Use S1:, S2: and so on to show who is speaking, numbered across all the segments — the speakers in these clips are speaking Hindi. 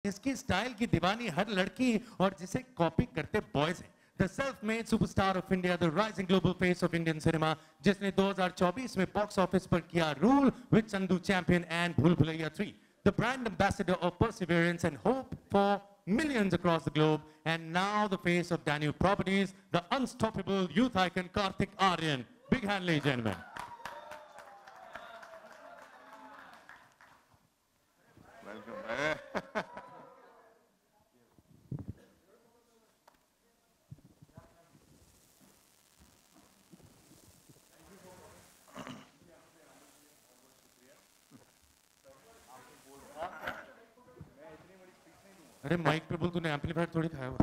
S1: इसकी स्टाइल की दीवानी हर लड़की और जिसे कॉपी करते बॉयज हैं। The self-made superstar of India, the rising global face of Indian cinema, जिसने 2024 में बॉक्स ऑफिस पर किया rule with Chandu champion and भूल Bhulaiyaa 3. The brand ambassador of perseverance and hope for millions across the globe, and now the face of Danube Properties, the unstoppable youth icon Karthik Aaryan. Big hand, ladies and gentlemen.
S2: Welcome.
S1: अरे माइक पे बोल, तूने एम्पलीफायर थोड़ी खाया हुआ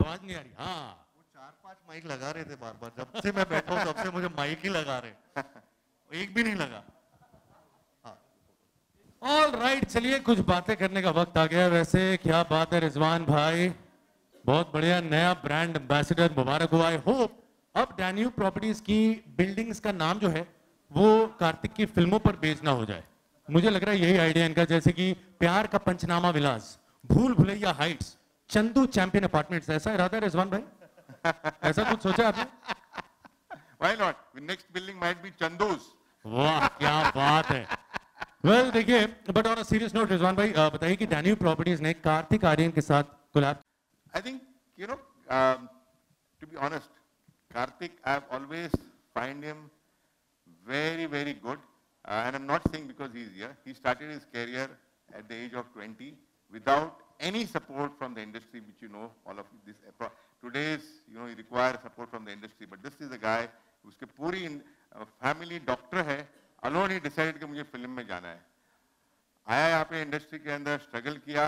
S1: आवाज नहीं आ रही। हाँ,
S3: वो 4-5 माइक लगा रहे थे बार बार, जब से मैं बैठा हूँ तब से मुझे माइक ही लगा रहे, एक भी नहीं लगा।
S1: ऑल राइट, चलिए कुछ बातें करने का वक्त आ गया। वैसे क्या बात है रिजवान भाई, बहुत बढ़िया, नया ब्रांड एम्बेसडर, मुबारक हुआ। आई होप अब डैन्यूब प्रॉपर्टीज की बिल्डिंग्स का नाम जो है वो कार्तिक की फिल्मों पर बेस्ड ना हो जाए। मुझे लग रहा है यही आइडिया इनका, जैसे कि प्यार का पंचनामा विलास, भूल Bhulaiyaa Heights, Chandu champion apartments. ऐसा इरादा है रिजवान भाई? ऐसा कुछ सोचा आपने?
S2: Why not? The next building might be Chandu's.
S1: वाह क्या बात है। वेल देखिए, but on a serious note Rizwan भाई बताइए कि डैन्यूब प्रॉपर्टीज ने कार्तिक आर्यन के साथ collab.
S2: I think, you know, to be honest, Karthik, I've always find him very, very good. And I'm not saying because he's here. He started his career at the age of 20 without any support from the industry, which you know, all of this. Today's, you know, you require support from the industry. But this is a guy who's पूरी family doctor है. Alone he decided कि मुझे फिल्म में जाना है. आया यहाँ पे इंडस्ट्री के अंदर स्ट्रगल किया.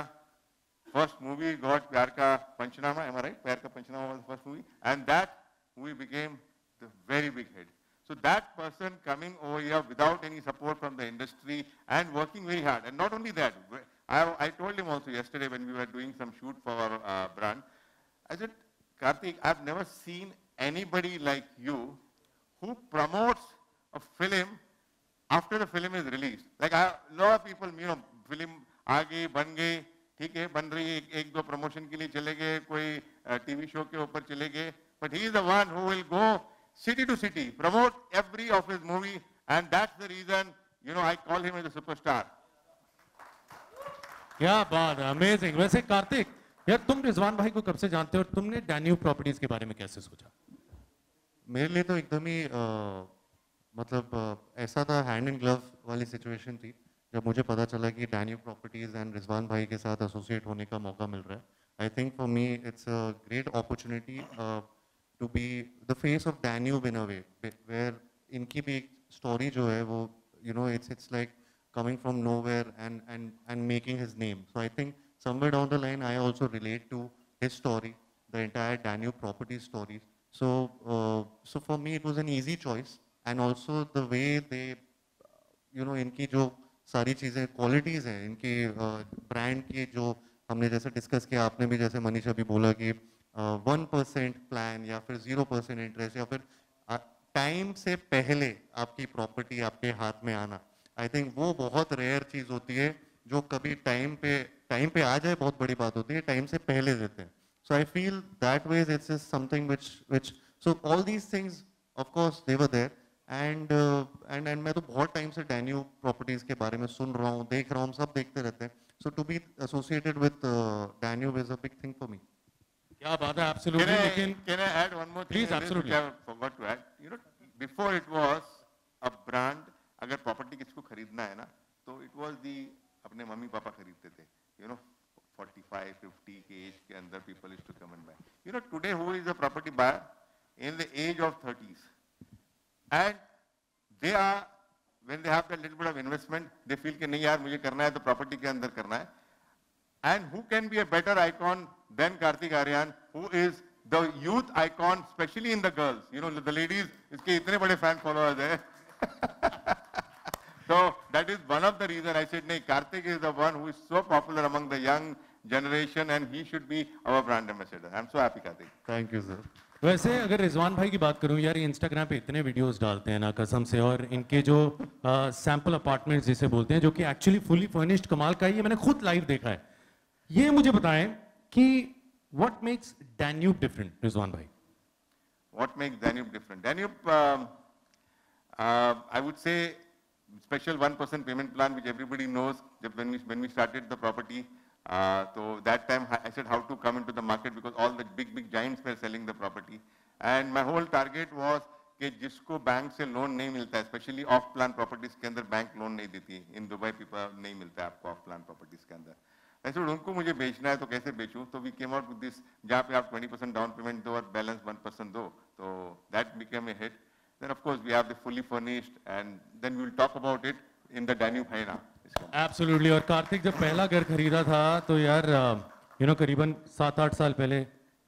S2: First movie got प्यार का पंचनामा, am I right? प्यार का पंचनामा was the first movie, and that movie became the very big hit. So that person coming over here without any support from the industry and working very hard, and not only that, I told him also yesterday when we were doing some shoot for our brand, I said, Karthik, I've never seen anybody like you who promotes a film after the film is released. Like a lot of people, you know, film आ गई, बन गई, ठीक है, बन रही है, एक दो प्रमोशन के लिए चले गए, कोई टीवी शो के ऊपर चले गए, but he is the one who will go city to city, promote every of his movie, and that's the reason, you know, I call him as a superstar.
S1: क्या बात है, अमेजिंग। वैसे कार्तिक यार, तुम रिजवान भाई को कब से जानते हो और तुमने डैन्यूब प्रॉपर्टीज के बारे में कैसे सोचा?
S3: मेरे लिए तो एकदम ही मतलब ऐसा था, हैंड इन ग्लव वाली सिचुएशन थी जब मुझे पता चला कि डैन्यूब प्रॉपर्टीज एंड रिजवान भाई के साथ एसोसिएट होने का मौका मिल रहा है। I think for me it's a great opportunity to be the face of Danube in a way, where इनकी भी एक स्टोरी जो है वो, you know, it's like coming from nowhere and making his name. So I think somewhere down the line I also relate to his story, the entire Danube Properties story. So so for me it was an easy choice, and also the way they, you know, इनकी जो सारी चीज़ें क्वालिटीज़ हैं इनकी ब्रांड की, जो हमने जैसे डिस्कस किया, आपने भी जैसे मनीषा भी बोला कि 1% प्लान या फिर 0% इंटरेस्ट या फिर टाइम से पहले आपकी प्रॉपर्टी आपके हाथ में आना, आई थिंक वो बहुत रेयर चीज़ होती है। जो कभी टाइम पे आ जाए बहुत बड़ी बात होती है, टाइम से पहले देते हैं। So I feel that ways it's is something which so all these things of course they were there, and मैं तो बहुत टाइम से डैन्यूब प्रॉपर्टीज के बारे में सुन रहा हूँ, देख रहा हूँ, हम सब देखते रहते हैं। So to be associated with Danube is a big thing for me.
S1: क्या बात है, एब्सोल्युटली। लेकिन
S2: can I add one more thing?
S1: Please, absolutely.
S2: I forgot to add. You know, before it was a brand. अगर प्रॉपर्टी किसको खरीदना है ना, तो इट वाज दी अपने मम्मी पापा खरीदते थे, यू नो, 45-50 के एज के अंदर people used to come and buy. You know, today who is a property buyer in the age of 30s, and they are, when they have that little bit of investment, they feel कि नहीं यार मुझे करना है तो प्रॉपर्टी के अंदर करना है। And who can be a better icon than Kartik Aaryan, who is the youth icon, specially in the girls, you know, the ladies, इसके इतने बड़े फैन फॉलोअर्स हैं। So that is one of the reason I said, "Nay, Karthik is the one who is so popular among the young generation, and he should be our brand ambassador." I'm so happy, Karthik.
S3: Thank you sir.
S1: वैसे अगर रिजवान भाई की बात करूं यार, ये इंस्टाग्राम पे इतने वीडियोस डालते हैं ना कसम से, और इनके जो सैंपल अपार्टमेंट्स जिसे बोलते हैं, जो कि एक्चुअली फुली फर्निश्ड कमाल का है, ये मैंने खुद लाइव देखा है। ये मुझे बताएं कि what makes Danube different, Rizwan भाई?
S2: What makes Danube different? Danube, I would say, special 1% payment plan, which everybody knows. When we started the property, so that time I said how to come into the market because all the big giants were selling the property, and my whole target was कि जिसको बैंक से लोन नहीं मिलता है, स्पेशली ऑफ प्लान प्रॉपर्टीज के अंदर बैंक लोन नहीं देती, इन दुबई पीपल नहीं मिलता है आपको ऑफ प्लान प्रॉपर्टीज के अंदर, ऐसे उनको मुझे बेचना है तो कैसे बेचूं, तो we came out with this जहाँ पे आप 20% डाउन पेमेंट दो और बैलेंस 1% दो, तो that became a hit. Then of course we have the fully furnished and then we will talk about it in the Danube है ना.
S1: एब्सोल्युटली. और कार्तिक जब पहला घर खरीदा था तो यार करीबन 7-8 साल पहले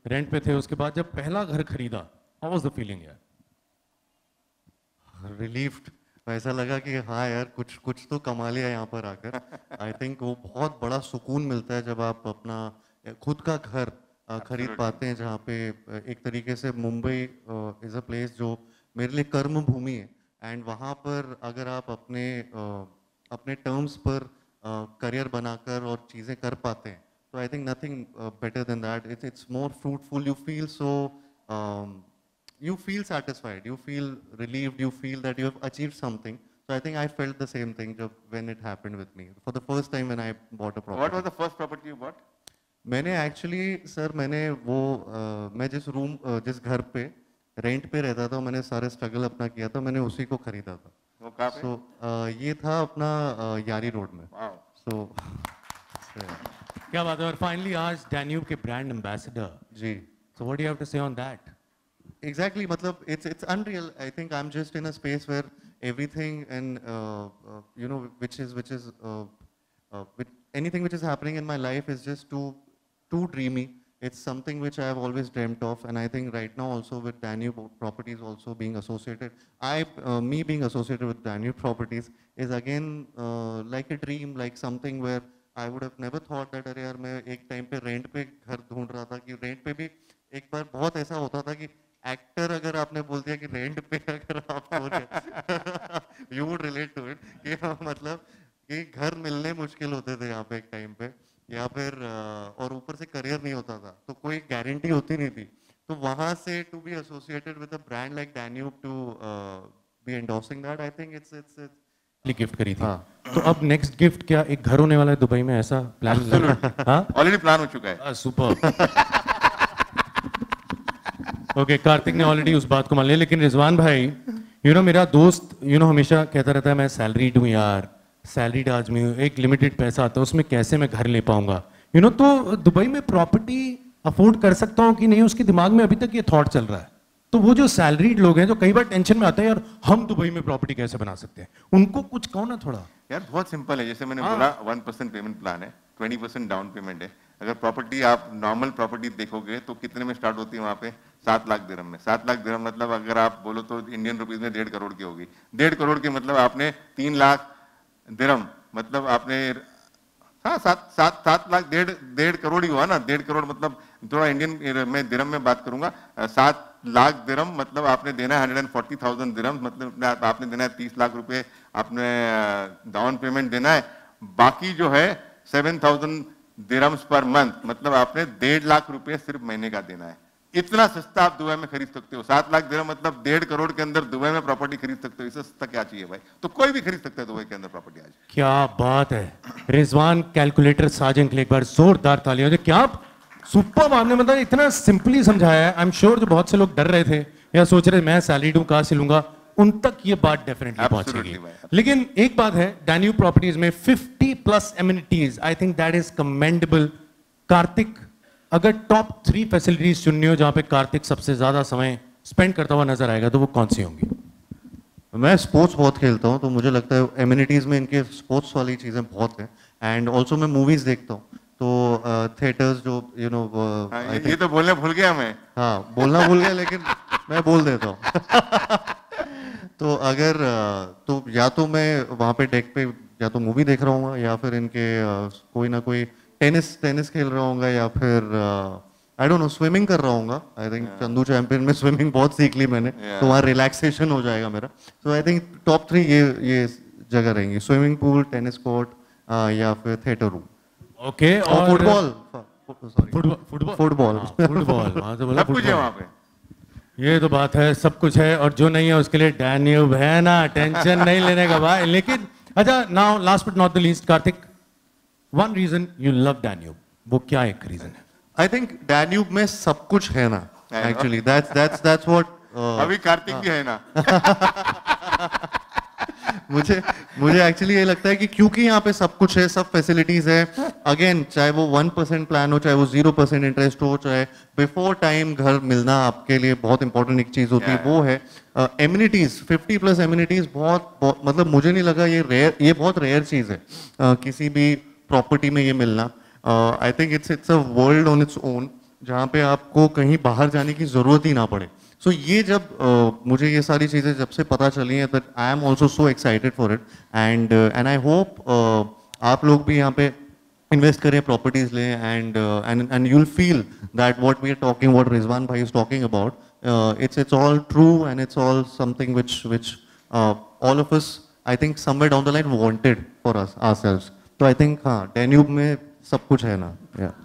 S1: रेंट पे थे, उसके बाद जब पहला घर खरीदा, हाउ वाज द फीलिंग यार?
S3: रिलीफ्ड. ऐसा लगा कि हाँ यार कुछ तो कमा लिया यहाँ पर आकर. आई थिंक वो बहुत बड़ा सुकून मिलता है जब आप अपना खुद का घर खरीद पाते हैं, जहाँ पे एक तरीके से मुंबई इज़ अ प्लेस जो मेरे लिए कर्म भूमि है, एंड वहाँ पर अगर आप अपने टर्म्स पर करियर बनाकर और चीज़ें कर पाते हैं, तो I think nothing better than that. It's more fruitful. You feel so you feel satisfied, you feel relieved, you feel that you have achieved something. So I think I felt the same thing when it happened with me for the first time when I bought a property.
S2: What was the first property you bought?
S3: मैंने actually सर मैंने वो मैं जिस घर पे रेंट पे रहता था, मैंने सारे स्ट्रगल अपना किया था, मैंने उसी को खरीदा था.
S2: वो कहाँ पे?
S3: So ये था अपना यारी रोड में.
S2: Wow.
S3: So
S1: क्या बात है. और फाइनली आज डैन्यूब के brand ambassador
S3: ji.
S1: So what do you have to say on that?
S3: Exactly, matlab it's unreal. I think I'm just in a space where everything and which is with anything which is happening in my life is just too dreamy. It's something which I have always dreamt of, and I think right now also with Danube Properties also being associated, me being associated with Danube Properties is again like a dream, like something where I would have never thought that अरे यार मैं एक टाइम पे रेंट पे घर ढूंढ रहा था कि रेंट पे भी एक बार बहुत ऐसा होता था कि एक्टर अगर आपने बोल दिया कि रेंट पे अगर आप you would relate to it कि मतलब कि घर मिलने मुश्किल होते थे यहाँ पे एक टाइम पे, या फिर और ऊपर से करियर नहीं होता था, तो कोई गारंटी होती नहीं थी. तो वहाँ से to be associated with a brand like Danube to be endorsing that, I think it's
S1: gift करी थी. तो अब नेक्स्ट गिफ्ट क्या एक घर होने वाला है दुबई में, ऐसा प्लान? हाँ,
S2: ऑलरेडी प्लान हो चुका है.
S1: सुपर. ओके, कार्तिक ने ऑलरेडी उस बात को मान लिया. लेकिन रिजवान भाई, मेरा दोस्त हमेशा कहता रहता है मैं सैलरीड हूँ यार, सैलरीड आदमी हूँ, एक लिमिटेड पैसा आता है उसमें कैसे मैं घर ले पाऊंगा. तो दुबई में प्रॉपर्टी अफोर्ड कर सकता हूँ कि नहीं, उसके दिमाग में अभी तक ये थॉट चल रहा है. तो वो जो सैलरीड लोग हैं जो कई बार टेंशन में आते हैं यार हम दुबई में प्रॉपर्टी कैसे बना सकते हैं, उनको कुछ कहो ना थोड़ा.
S2: यार बहुत सिंपल है, जैसे मैंने बोला 1% पेमेंट प्लान है, 20% डाउन पेमेंट है. अगर प्रॉपर्टी आप नॉर्मल प्रॉपर्टी देखोगे तो कितने में स्टार्ट होती है वहाँ पे? 7 लाख दिरहम में. 7 लाख दिरहम मतलब अगर आप बोलो तो इंडियन रुपीज में 1.5 करोड़ की होगी. 1.5 करोड़ के मतलब आपने 3 लाख दिरहम, मतलब आपने हाँ 7 लाख 1.5 करोड़ ही हुआ ना. 1.5 करोड़ मतलब थोड़ा इंडियन में दिरहम में बात करूंगा. 7 लाख दिरहम मतलब आपने देना है 140,000 दिरहम, मतलब आपने देना है 30 लाख रुपए आपने डाउन पेमेंट देना है. बाकी जो है 7,000 दिरहम्स पर मंथ, मतलब आपने 1.5 लाख रुपए सिर्फ महीने का देना है. इतना सस्ता आप दुबई में खरीद सकते हो. 7 लाख दिरहम मतलब 1.5 करोड़ के अंदर दुबई में प्रॉपर्टी खरीद सकते हो. इससे सस्ता क्या चाहिए भाई? तो कोई भी खरीद सकता है दुबई के अंदर प्रॉपर्टी आज.
S1: क्या बात है रिजवान. कैलकुलेटर साजन के लिए एक बार जोरदार तालियां. क्या सुपर आपने मतलब इतना सिंपली समझाया है. आई एम श्योर जो बहुत से लोग डर रहे थे या सोच रहे मैं सैलरीड हूं कहां से लूंगा, उन तक ये बात डेफिनेटली पहुंचेगी. लेकिन एक बात है, डैन्यूब प्रॉपर्टीज में 50+ amenities, I think that is commendable. Kartik, अगर टॉप 3 फैसिलिटीज चुननी हो जहां पे कार्तिक सबसे ज्यादा समय स्पेंड करता हुआ नजर आएगा, तो वो कौन सी होंगी?
S3: मैं स्पोर्ट्स बहुत खेलता हूं, तो मुझे लगता है एमिनिटीज में इनके स्पोर्ट्स वाली चीजें बहुत हैं. एंड ऑल्सो मैं मूवीज देखता हूँ, तो थिएटर्स जो
S2: ये तो बोलने भूल गया मैं.
S3: हाँ, बोलना भूल गया लेकिन मैं बोल देता हूँ. तो अगर तो या तो मैं वहाँ पे डेक पे या तो मूवी देख रहा हूँ, या फिर इनके कोई ना कोई टेनिस खेल रहा हूँ, या फिर आई डोंट नो स्विमिंग कर रहा हूँ. आई थिंक चंदू चैंपियन में स्विमिंग बहुत सीख ली मैंने, तो वहाँ रिलैक्सेशन हो जाएगा मेरा. तो आई थिंक टॉप 3 ये जगह रहेंगी: स्विमिंग पूल, टेनिस कोर्ट या फिर थिएटर रूम.
S1: ओके
S3: और football, sorry
S1: football
S3: football
S1: football वहां से बोला
S2: सब कुछ है
S1: फुटबॉल।
S2: वहाँ पे।
S1: ये तो बात है, सब कुछ है और जो नहीं है उसके लिए डैन्यूब है ना, टेंशन नहीं लेने का भाई। लेकिन अच्छा, now last but not the least, Kartik, one reason you love Danube, वो क्या एक रीजन है?
S3: आई थिंक डैन्यूब में सब कुछ है ना, एक्चुअली दैट्स व्हाट
S2: अभी कार्तिक भी है ना।
S3: मुझे एक्चुअली ये लगता है कि क्योंकि यहाँ पे सब कुछ है, सब फैसिलिटीज है, अगेन चाहे वो 1% प्लान हो, चाहे वो 0% इंटरेस्ट हो, चाहे बिफोर टाइम घर मिलना आपके लिए बहुत इंपॉर्टेंट एक चीज होती है, वो है एमिनिटीज। 50+ एमिनिटीज बहुत मतलब मुझे नहीं लगा ये बहुत रेयर चीज है किसी भी प्रॉपर्टी में ये मिलना। आई think it's a world on its own, जहाँ पे आपको कहीं बाहर जाने की जरूरत ही ना पड़े। सो ये जब मुझे ये सारी चीज़ें जब से पता चली हैं, that I am also so excited for it, and I hope आप लोग भी यहाँ पे इन्वेस्ट करें, प्रॉपर्टीज लें, and you will feel that what we are talking, what Rizwan भाई is talking about, it's all true, and it's all something which all of us, I think somewhere down the line wanted for us ourselves. तो आई थिंक हाँ, डैन्यूब में सब कुछ है ना।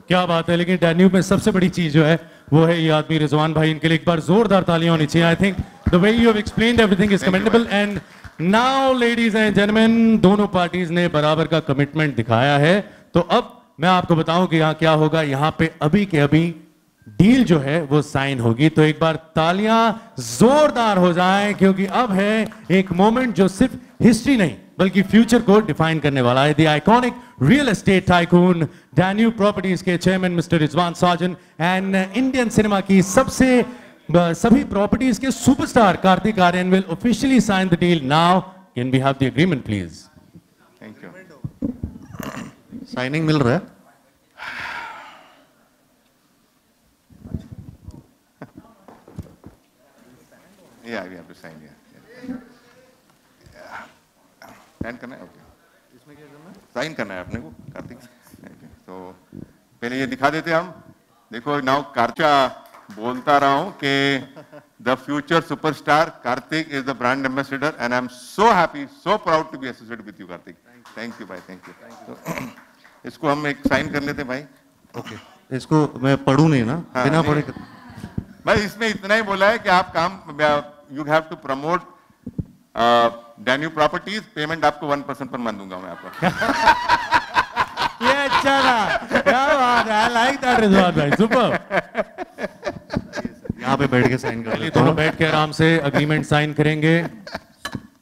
S1: क्या बात है। लेकिन डैन्यूब में सबसे बड़ी चीज जो है वो है ये आदमी रिजवान भाई। इनके लिए एक बार जोरदार तालियां होनी चाहिए। I think the way you have explained everything is commendable. And now ladies and gentleman, दोनों पार्टीज ने बराबर का कमिटमेंट दिखाया है। तो अब मैं आपको बताऊं कि यहाँ क्या होगा। यहाँ पे अभी के अभी डील जो है वो साइन होगी। तो एक बार तालियां जोरदार हो जाएं, क्योंकि अब है एक मोमेंट जो सिर्फ हिस्ट्री नहीं बल्कि फ्यूचर को डिफाइन करने वाला है। The iconic real estate tycoon Danube properties के chairman mister Rizwan Sajan and Indian cinema की सभी प्रॉपर्टीज के superstar Kartik Aaryan will officially sign the deal now. Can we have the agreement please?
S2: Thank you.
S3: Signing मिल रहा है?
S2: Yeah, we have to sign here. Sign करना है? ओके। इसमें क्या करना है? साइन करना है अपने को, कार्तिक। तो पहले ये दिखा देते हम। देखो नाउ कार्तिक बोलता रहा हूँ कि the future superstar Kartik is the brand ambassador, and I am so happy, so proud to be associated with you Kartik. Thank you भाई, थैंक यू। इसको हम एक साइन कर लेते भाई।
S3: ओके, इसको मैं पढ़ूं नहीं ना?
S2: हाँ,
S3: बिना
S2: नहीं।
S3: पढ़े
S2: भाई इसमें इतना ही बोला है कि आप काम, you have to promote Danube properties, payment आपको 1% पर मान दूंगा मैं आपको।
S1: ये अच्छा था, क्या बात है। आई लाइक दैट रिजवान भाई, सुपर।
S3: यहाँ पे बैठ के साइन कर लेते
S1: दोनों बैठ के आराम से अग्रीमेंट साइन करेंगे।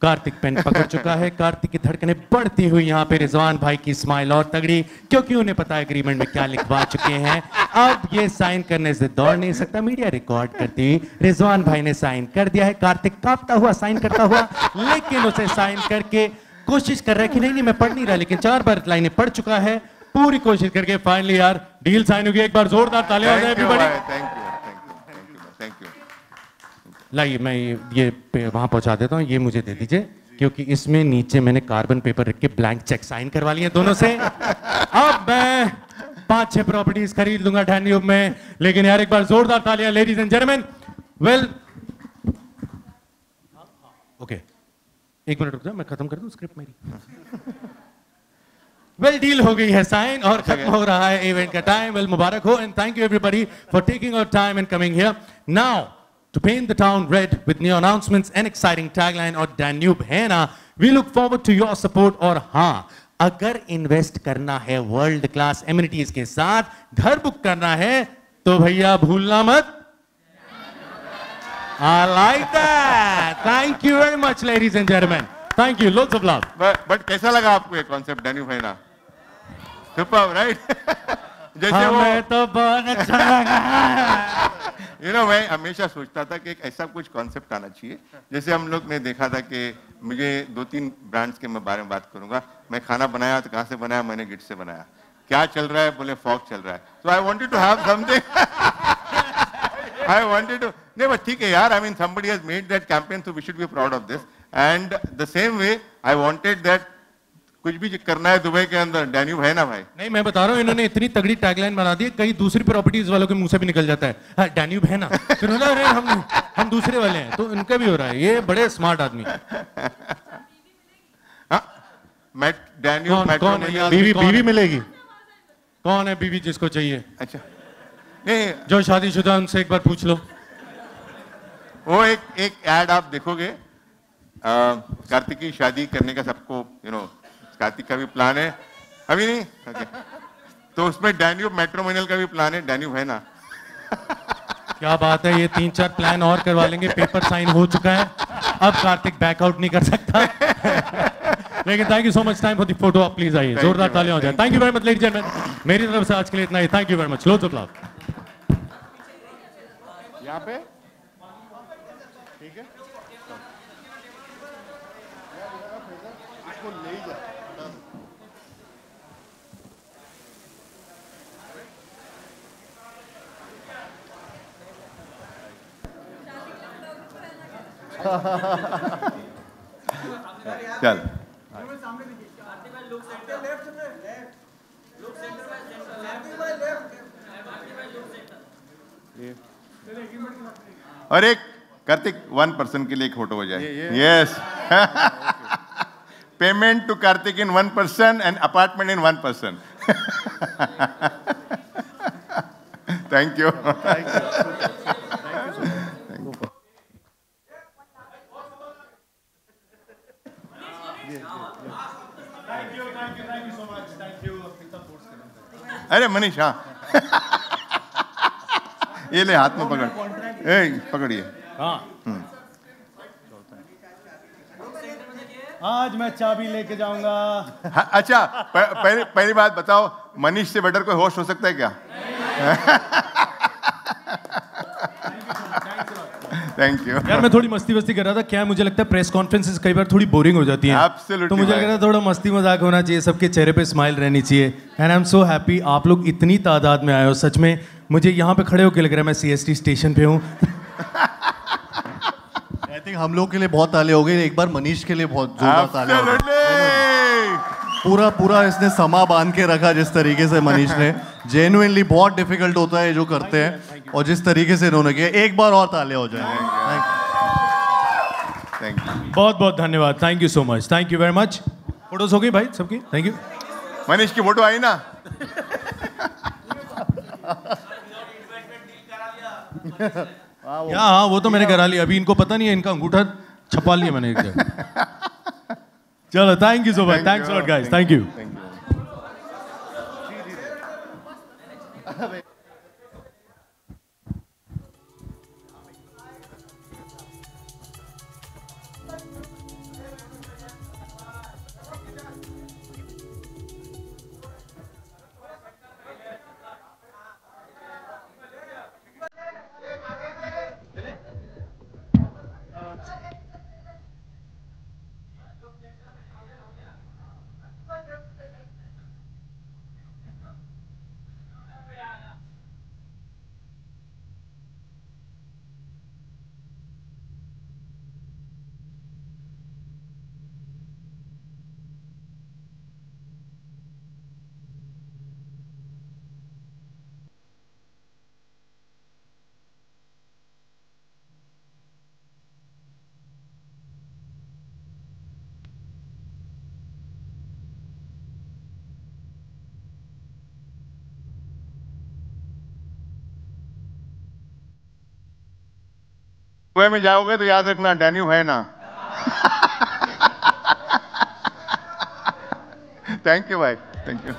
S1: कार्तिक पेन पकड़ चुका है। कार्तिक की धड़कनें बढ़ती हुई यहाँ पे रिजवान भाई की स्माइल और तगड़ी, क्योंकि उन्हें पता है एग्रीमेंट में क्या लिखवा चुके हैं। अब ये साइन करने से दौड़ नहीं सकता। मीडिया रिकॉर्ड करती हुई रिजवान भाई ने साइन कर दिया है। कार्तिक कांपता हुआ साइन करता हुआ, लेकिन उसे साइन करके कोशिश कर रहा है कि नहीं मैं पढ़ नहीं रहा, लेकिन 4 बार लाइनें पढ़ चुका है। पूरी कोशिश करके फाइनली यार डील साइन हो गई। एक बार जोरदार तालियां हो जाए everybody.
S2: Thank you, thank you.
S1: लाइए मैं ये वहां पहुंचा देता हूँ। ये मुझे दे दीजिए, क्योंकि इसमें नीचे मैंने कार्बन पेपर रख के ब्लैंक चेक साइन करवा लिए दोनों से। अब मैं 5-6 प्रॉपर्टीज खरीद लूंगा डैन्यूब में। लेकिन यार एक बार जोरदार तालियां ladies and gentleman. Well okay, एक मिनट रुक जाओ, मैं खत्म कर दूं स्क्रिप्ट मेरी। वेल डील हो गई है साइन और खत्म हो रहा है इवेंट का टाइम। वेल मुबारक हो and thank you everybody for taking our time and coming here. Now to paint the town red with new announcements and exciting tagline और Danube है ना, we look forward to your support। और हाँ, अगर इन्वेस्ट करना है वर्ल्ड क्लास एमिनिटीज के साथ, घर बुक करना है, तो भैया भूलना मत। I like that. Thank you very much, ladies and gentlemen. Thank you. Lots of love.
S2: But कैसा लगा आपको ये कॉन्सेप्ट डैन्यूब है ना? Super, right? जैसे वो
S1: हमें तो बहुत अच्छा लगा।
S2: मैं हमेशा सोचता था कि एक ऐसा कुछ कॉन्सेप्ट आना चाहिए। जैसे हम लोग ने देखा था कि मुझे 2-3 ब्रांड्स के बारे में बात करूंगा। मैं खाना बनाया तो कहाँ से बनाया? मैंने गिट से बनाया। क्या चल रहा है? बोले फॉग चल रहा है। तो I wanted to have something, I wanted to, नहीं बट ठीक है यार, I mean somebody has made that campaign, so we should be proud of this. And the same way I wanted that कुछ भी करना है दुबई के अंदर, डैन्यूब है ना भाई।
S1: नहीं, मैं बता रहा हूँ, इन्होंने इतनी तगड़ी टैगलाइन बना दी, कई दूसरी प्रॉपर्टीज वालों के मुंह से भी निकल जाता है, हाँ डैन्यूब है ना, फिर उन्होंने अरे हम दूसरे वाले हैं, तो इनका भी हो रहा है। ये बड़े स्मार्ट आदमी।
S2: हाँ, मैं डैन्यूब
S1: कौन है?
S3: बीवी मिलेगी?
S1: कौन है बीवी जिसको चाहिए?
S2: अच्छा नहीं,
S1: जो शादीशुदा उनसे एक बार पूछ लो।
S2: वो एक ऐड आप देखोगे, कार्तिक की शादी करने का सबको कार्तिक का भी प्लान है, अभी नहीं okay. तो उसमें डैन्यूब मैट्रिमोनियल का भी प्लान है, डैन्यूब है ना।
S1: क्या बात है, ये 3-4 प्लान और करवा लेंगे, पेपर साइन हो चुका है, अब कार्तिक बैकआउट नहीं कर सकता। लेकिन thank you so much, time for the photo, आप प्लीज आइए, जोरदार तालियां हो जाए। Thank you very much ladies and gentleman, मेरी तरफ से आज के लिए इतना ही। थैंक यू वेरी मच, लो तो क्लास
S2: यहाँ पे ठीक है। चल और एक कार्तिक 1 पर्सन के लिए एक फोटो हो जाए। Yes, payment to Kartik in 1 person and apartment in 1 person. Thank you. अरे मनीष, हाँ ये ले हाथ में पकड़, पकड़िए।
S4: हाँ आज मैं चाबी लेके जाऊंगा।
S2: हाँ, अच्छा पहली बात बताओ, मनीष से बेटर कोई होस्ट हो सकता है क्या? थैंक यू
S4: यार मैं थोड़ी मस्ती कर रहा था, क्या मुझे लगता है प्रेस कॉन्फ्रेंसेस कई बार थोड़ी बोरिंग हो जाती हैं।
S2: Absolutely
S4: तो मुझे लग रहा है थोड़ा मस्ती मजाक होना चाहिए, सबके चेहरे पे स्माइल रहनी चाहिए। And I am so happy आप लोग इतनी तादाद में आए हो, सच में मुझे यहाँ पे खड़े होकर लग रहा है मैं CST स्टेशन पे हूँ।
S5: आई थिंक हम लोग के लिए बहुत ताले हो गए, एक बार मनीष के लिए बहुत जोरदार ताले हो गए। पूरा इसने समा बांध के रखा जिस तरीके से मनीष ने, जेन्युइनली बहुत डिफिकल्ट होता है जो करते हैं, और जिस तरीके से इन्होंने किया, एक बार और ताले हो जाएंगे।
S2: थैंक यू,
S4: बहुत बहुत धन्यवाद, thank you so much, thank you very much. Photos हो गई भाई सबकी, थैंक यू।
S2: मनीष की फोटो आई ना?
S4: हाँ वो तो मैंने करा लिया, अभी इनको पता नहीं है, इनका अंगूठा छपा लिया मैंने एक जगह। चलो thank you so much, thanks a lot guys, thank you.
S2: Goa में जाओगे तो याद रखना डैन्यूब है ना। थैंक यू भाई, थैंक यू।